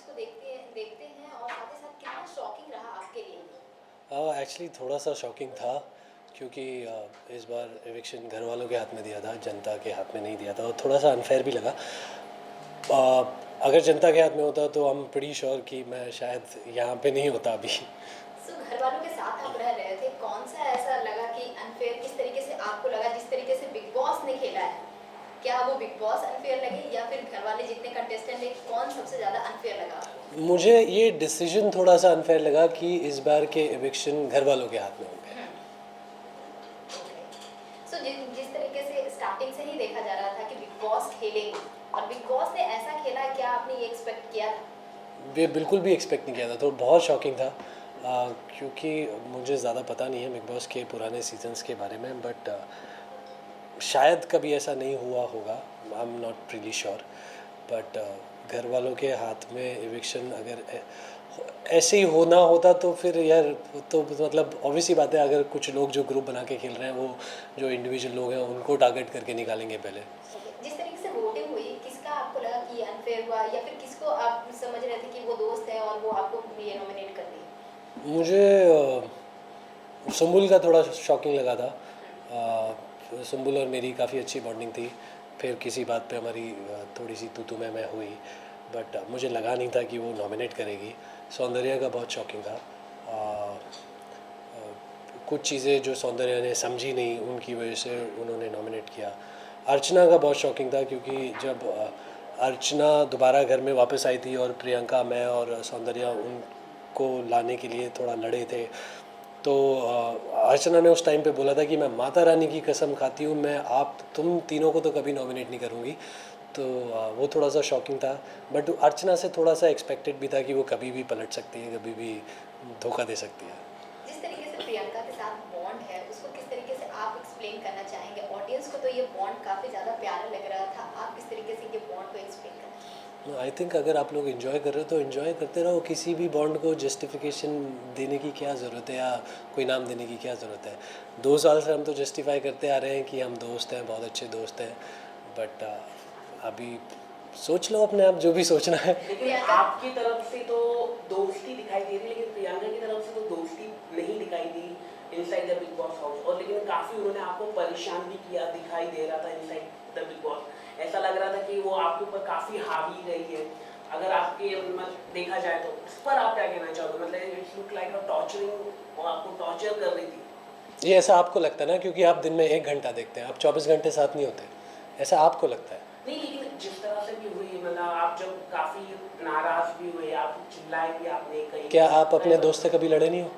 को देखते हैं और साथ ही साथ कितना शॉकिंग रहा आपके लिए? एक्चुअली थोड़ा सा शॉकिंग था क्योंकि इस बार एविक्शन घर वालों के हाथ में दिया था, जनता के हाथ में नहीं दिया था और थोड़ा सा अनफेयर भी लगा। अगर जनता के हाथ में होता तो आई एम प्रीटी श्योर कि मैं शायद यहाँ पे नहीं होता अभी। सो घर वालों के साथ आप रह रहे थे, कौन सा ऐसा लगा कि अनफेयर किस तरीके से आपको लगा, जिस तरीके से बिग बॉस ने खेला है? क्या वो बिग बॉस अनफेयर लगे या फिर घर वाले जितने कंटेस्टेंट है, कौन सबसे ज़्यादा अनफेयर लगा आपको? मुझे ये डिसीजन थोड़ा सा अनफेयर लगा कि इस बार के एविक्शन घर वालों के हाथ में होंगे। सो जिस तरीके से स्टार्टिंग से ही देखा जा रहा था कि बिग बॉस खेलेंगे और बिग बॉस ने ऐसा खेला, क्या आपने ये एक्सपेक्ट किया था? ये बिल्कुल भी एक्सपेक्ट नहीं किया था, तो बहुत शॉकिंग था। क्योंकि मुझे ज़्यादा पता नहीं है बिग बॉस के पुराने सीजन्स के बारे में, बट शायद कभी ऐसा नहीं हुआ होगा, I am not really sure. But घर वालों के हाथ में एविक्शन अगर ऐसे ही होना होता तो फिर यार, तो मतलब ऑब्वियस ही बात है, अगर कुछ लोग जो ग्रुप बना के खेल रहे हैं वो जो इंडिविजुअल लोग हैं उनको टारगेट करके निकालेंगे पहले। जिस तरीके से वोटिंग हुई, किसका आपको लगा कि अनफेयर हुआ या फिर किसको आप समझ रहे थे कि वो दोस्त है और वो आपको ये नॉमिनेट कर दिए? मुझे सुम्बुल का थोड़ा शॉकिंग लगा था। सुम्बुल और मेरी काफ़ी अच्छी बॉन्डिंग थी, फिर किसी बात पे हमारी थोड़ी सी तू मैं हुई, बट मुझे लगा नहीं था कि वो नॉमिनेट करेगी। सौंदर्या का बहुत शॉकिंग था। कुछ चीज़ें जो सौंदर्या ने समझी नहीं, उनकी वजह से उन्होंने नॉमिनेट किया। अर्चना का बहुत शॉकिंग था क्योंकि जब अर्चना दोबारा घर में वापस आई थी और प्रियंका, मैं और सौंदर्या उनको लाने के लिए थोड़ा लड़े थे, तो अर्चना ने उस टाइम पे बोला था कि मैं माता रानी की कसम खाती हूँ, मैं आप तुम तीनों को तो कभी नॉमिनेट नहीं करूँगी। तो वो थोड़ा सा शॉकिंग था, बट अर्चना से थोड़ा सा एक्सपेक्टेड भी था कि वो कभी भी पलट सकती है, कभी भी धोखा दे सकती है। जिस तरीके से प्रियंका के साथ बॉन्ड है, उसको किस तरीके से आप एक्सप्लेन करना चाहेंगे? ऑडियंस को तो ये बॉन्ड काफ़ी ज़्यादा प्यारा लग रहा था, आप किस तरीके से ये बॉन्ड को एक्सप्लेन करना चाहेंगे? आई थिंक अगर आप लोग इन्जॉय कर रहे हो तो इन्जॉय करते रहो, किसी भी बॉन्ड को जस्टिफिकेशन देने की क्या ज़रूरत है या कोई नाम देने की क्या ज़रूरत है। 2 साल से हम तो जस्टिफाई करते आ रहे हैं कि हम दोस्त हैं, बहुत अच्छे दोस्त हैं, बट अभी सोच लो अपने आप जो भी सोचना है। लेकिन आपकी तरफ से तो दोस्ती दिखाई दे रही, लेकिन प्रियंका की तरफ से तो दोस्ती नहीं दिखाई the inside the big boss house, और लेकिन काफ़ी उन्होंने आपको परेशान भी किया दिखाई दे रहा था इनसाइड द बिग बॉस। ऐसा लग रहा था कि वो आपके ऊपर काफ़ी हावी रही है। अगर आपके मतलब देखा जाए तो उस पर आप क्या कहना चाहोगे? मतलब it's look like a torturing, वो आपको टॉर्चर कर रही थी। ये ऐसा आपको लगता है ना, क्योंकि आप दिन में 1 घंटा देखते हैं, आप 24 घंटे साथ नहीं होते, ऐसा आपको लगता है। नहीं, लेकिन जिस तरह से भी हुई, मतलब आप जब काफ़ी नाराज़ भी हुए, आप चिल्लाए भी आपने कहीं। क्या आप अपने दोस्त से कभी लड़े नहीं हो?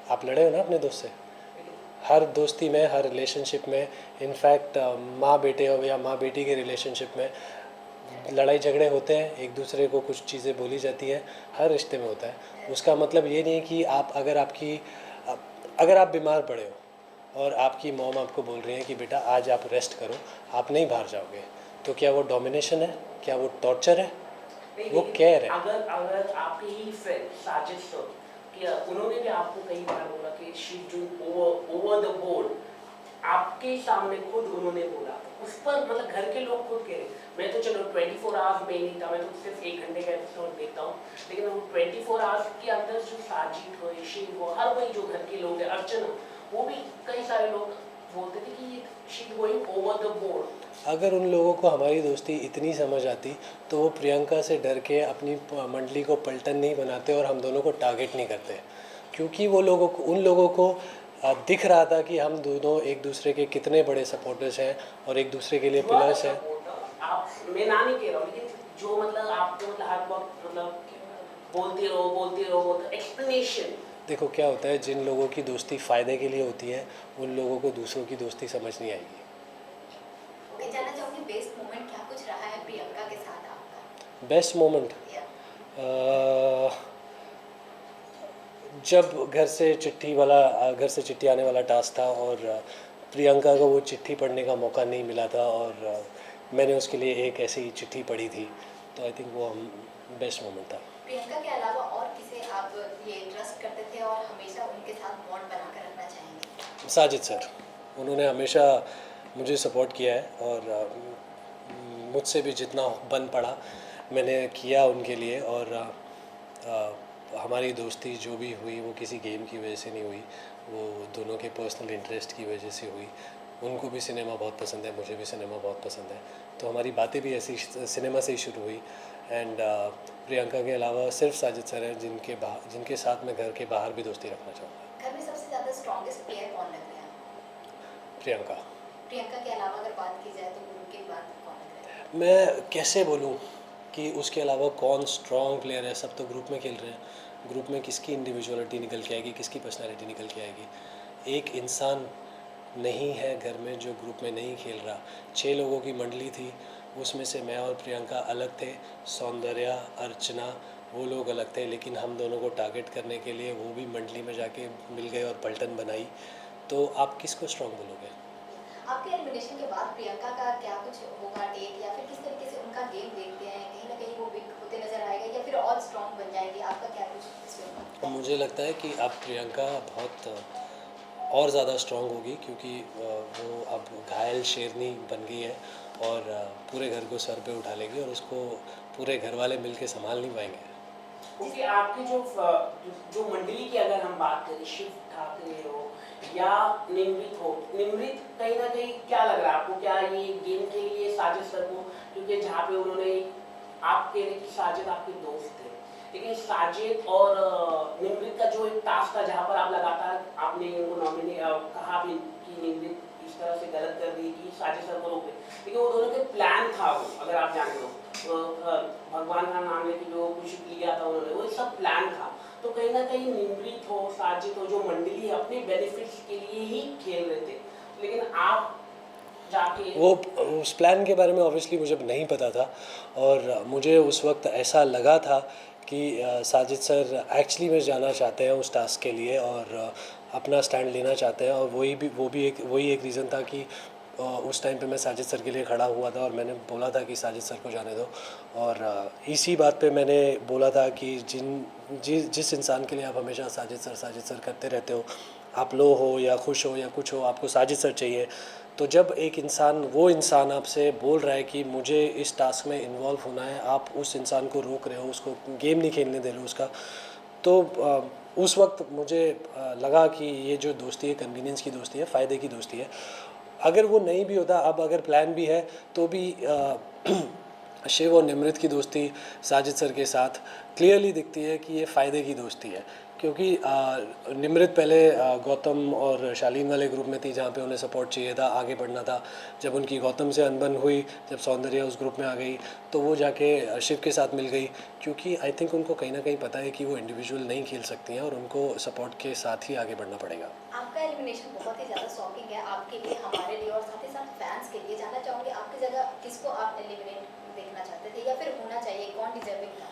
आप लड़े हो ना अपने दोस्त से? हर दोस्ती में, हर रिलेशनशिप में, इनफैक्ट माँ बेटे हो या माँ बेटी के रिलेशनशिप में लड़ाई झगड़े होते हैं, एक दूसरे को कुछ चीज़ें बोली जाती हैं, हर रिश्ते में होता है। उसका मतलब ये नहीं कि आप अगर आप बीमार पड़े हो और आपकी मॉम आपको बोल रही है कि बेटा आज आप रेस्ट करो, आप नहीं बाहर जाओगे, तो क्या वो डोमिनेशन है? क्या वो टॉर्चर है? वो केयर है। अगर अगर आपके ही फ्रेंड साजिद सर, कि उन्होंने भी आपको कई बार बोला कि she do over the board, आपके सामने खुद उन्होंने बोला, उस पर मतलब घर के लोग खुद कह रहे, मैं तो चलो 24 आवर्स में नहीं था, मैं तो सिर्फ 1 घंटे का एपिसोड देखता हूँ, लेकिन वो 24 आवर्स के अंदर जो साजिद हो, ऋषि हो, हर वही जो घर के लोग हैं, अर्चना, वो भी कई सारे लोग बोलते थे कि she going over the board. अगर उन लोगों को हमारी दोस्ती इतनी समझ आती तो वो प्रियंका से डर के अपनी मंडली को पलटन नहीं बनाते और हम दोनों को टारगेट नहीं करते, क्योंकि उन लोगों को दिख रहा था कि हम दोनों एक दूसरे के कितने बड़े सपोर्टर्स हैं और एक दूसरे के लिए पिलर्स हैं। आप, मैं ना नहीं कह रहा हूँ, लेकिन जो मतलब आपको मतलब हर वक्त मतलब बोलते रहो एक्सप्लेनेशन। देखो क्या होता है, जिन लोगों की दोस्ती फ़ायदे के लिए होती है उन लोगों को दूसरों की दोस्ती समझ नहीं आएगी। मैं जानना चाहूँगी, बेस्ट मोमेंट क्या कुछ रहा है प्रियंका के साथ आपका? बेस्ट मोमेंट या जब घर से चिट्ठी आने वाला टास्क था और प्रियंका को वो चिट्ठी पढ़ने का मौका नहीं मिला था और मैंने उसके लिए एक ऐसी ही चिट्ठी पढ़ी थी, तो आई थिंक वो हम बेस्ट मोमेंट था। प्रियंका के अलावा और किसे आप ये ट्रस्ट करते थे और हमेशा उनके साथ बॉन्ड बनाकर रखना चाहेंगे? साजिद सर, उन्होंने हमेशा मुझे सपोर्ट किया है और मुझसे भी जितना बन पड़ा मैंने किया उनके लिए। और हमारी दोस्ती जो भी हुई वो किसी गेम की वजह से नहीं हुई, वो दोनों के पर्सनल इंटरेस्ट की वजह से हुई। उनको भी सिनेमा बहुत पसंद है, मुझे भी सिनेमा बहुत पसंद है, तो हमारी बातें भी ऐसी सिनेमा से ही शुरू हुई। एंड प्रियंका के अलावा सिर्फ साजिद सर हैं जिनके साथ मैं घर के बाहर भी दोस्ती रखना चाहूँगा। घर में सबसे ज़्यादा स्ट्रॉन्गेस्ट प्लेयर कौन लग रहा है? प्रियंका। प्रियंका के अलावा अगर बात की जाए तो गुरु के बाद कौन लग रहा है? मैं कैसे बोलूँ कि उसके अलावा कौन स्ट्रॉन्ग प्लेयर है? सब तो ग्रुप में खेल रहे हैं, ग्रुप में किसकी इंडिविजुअलिटी निकल के आएगी, किसकी पर्सनालिटी निकल के आएगी? एक इंसान नहीं है घर में जो ग्रुप में नहीं खेल रहा। 6 लोगों की मंडली थी, उसमें से मैं और प्रियंका अलग थे, सौंदर्या, अर्चना वो लोग अलग थे, लेकिन हम दोनों को टारगेट करने के लिए वो भी मंडली में जाके मिल गए और पलटन बनाई। तो आप किसको स्ट्रॉन्ग बोलोगे? आपके एलिमिनेशन के बाद प्रियंका का क्या कुछ होगा टेक, या फिर किस तरीके से उनका गेम देखते हैं? कहीं ना कहीं वो वीक होते नजर आएगा या फिर और स्ट्रॉन्ग बन जाएगी? आपका क्या कुछ इसमें? मुझे लगता है कि अब प्रियंका बहुत और ज़्यादा स्ट्रॉन्ग होगी, क्योंकि वो अब घायल शेरनी बन गई है और पूरे घर को सर पे उठा लेगी और उसको पूरे घर वाले मिल के संभाल नहीं पाएंगे। क्योंकि आपकी जो मंडली की अगर हम बात करें, शिव ठाकरे हो या निमृत हो, निमृत कहीं ना कहीं क्या लग रहा है आपको, क्या ये गेम के लिए साजिद सर को, क्योंकि जहाँ पे उन्होंने आप कह रहे कि साजिद आपके दोस्त थे, लेकिन साजिद और निमृत का जो एक टास्क था जहाँ पर आप लगातार आपने उनको नॉमिनेट कहा भी कि निमृत इस तरह से गलत कर दी कि साजिद सर को रोक दे, लेकिन वो दोनों के प्लान था, वो अगर आप जानते हो भगवान का नाम लेके जो कुछ लिया था उन्होंने, वो सब प्लान था। तो कहीं ना कहीं निमृत हो, साजिद हो, जो मंडली है अपने बेनिफिट्स के लिए ही खेल रहे थे, लेकिन आप जाके वो उस प्लान के बारे में ऑब्वियसली मुझे नहीं पता था, और मुझे उस वक्त ऐसा लगा था कि साजिद सर एक्चुअली में जाना चाहते हैं उस टास्क के लिए और अपना स्टैंड लेना चाहते हैं, और वही एक रीज़न था कि उस टाइम पे मैं साजिद सर के लिए खड़ा हुआ था और मैंने बोला था कि साजिद सर को जाने दो। और इसी बात पे मैंने बोला था कि जिस इंसान के लिए आप हमेशा साजिद सर करते रहते हो, आप लो हो या खुश हो या कुछ हो, आपको साजिद सर चाहिए। तो जब एक वो इंसान आपसे बोल रहा है कि मुझे इस टास्क में इन्वॉल्व होना है, आप उस इंसान को रोक रहे हो, उसको गेम नहीं खेलने दे रहे हो उसका, तो उस वक्त मुझे लगा कि ये जो दोस्ती है कन्वीनियंस की दोस्ती है, फ़ायदे की दोस्ती है। अगर वो नहीं भी होता, अब अगर प्लान भी है तो भी शिव और निमृत की दोस्ती साजिद सर के साथ क्लियरली दिखती है कि ये फ़ायदे की दोस्ती है, क्योंकि निमृत पहले गौतम और शालीन वाले ग्रुप में थी जहाँ पे उन्हें सपोर्ट चाहिए था, आगे बढ़ना था। जब उनकी गौतम से अनबन हुई, जब सौंदर्या उस ग्रुप में आ गई, तो वो जाके शिव के साथ मिल गई, क्योंकि आई थिंक उनको कहीं ना कहीं पता है कि वो इंडिविजुअल नहीं खेल सकती हैं और उनको सपोर्ट के साथ ही आगे बढ़ना पड़ेगा। आपका एलिमिनेशन बहुत ही ज़्यादा शॉकिंग है आपके लिए, हमारे लिए और साथ ही साथ फैंस के लिए। जानना चाहूँगी आपकी जगह किसको आप एलिमिनेट देखना चाहते थे या फिर होना चाहिए, कौन डिजर्विंग था?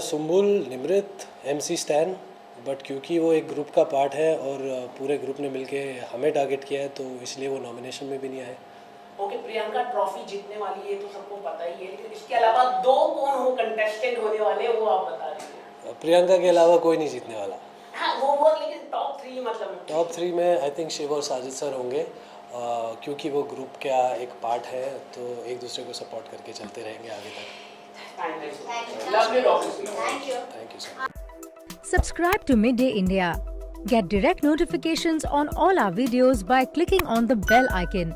Sumbul, Nimrit, MC stand, but क्योंकि वो एक ग्रुप का पार्ट है और पूरे ग्रुप ने मिलके हमें टारगेट किया है, तो इसलिए वो नॉमिनेशन में भी नहीं आए। ओके, प्रियंका ट्रॉफी जीतने वाली है तो सबको पता ही है, लेकिन इसके अलावा 2 कौन हो कंटेस्टेंट होने वाले वो आप बता दीजिए। प्रियंका के अलावा कोई नहीं जीतने वाला। हाँ वो लेकिन टॉप 3 मतलब टॉप 3 में आई थिंक शिव और साजिद सर होंगे, क्योंकि वो ग्रुप का एक पार्ट है, तो एक दूसरे को सपोर्ट करके चलते रहेंगे आगे तक। Thank you. Thank you sir. Subscribe to Midday India. Get direct notifications on all our videos by clicking on the bell icon.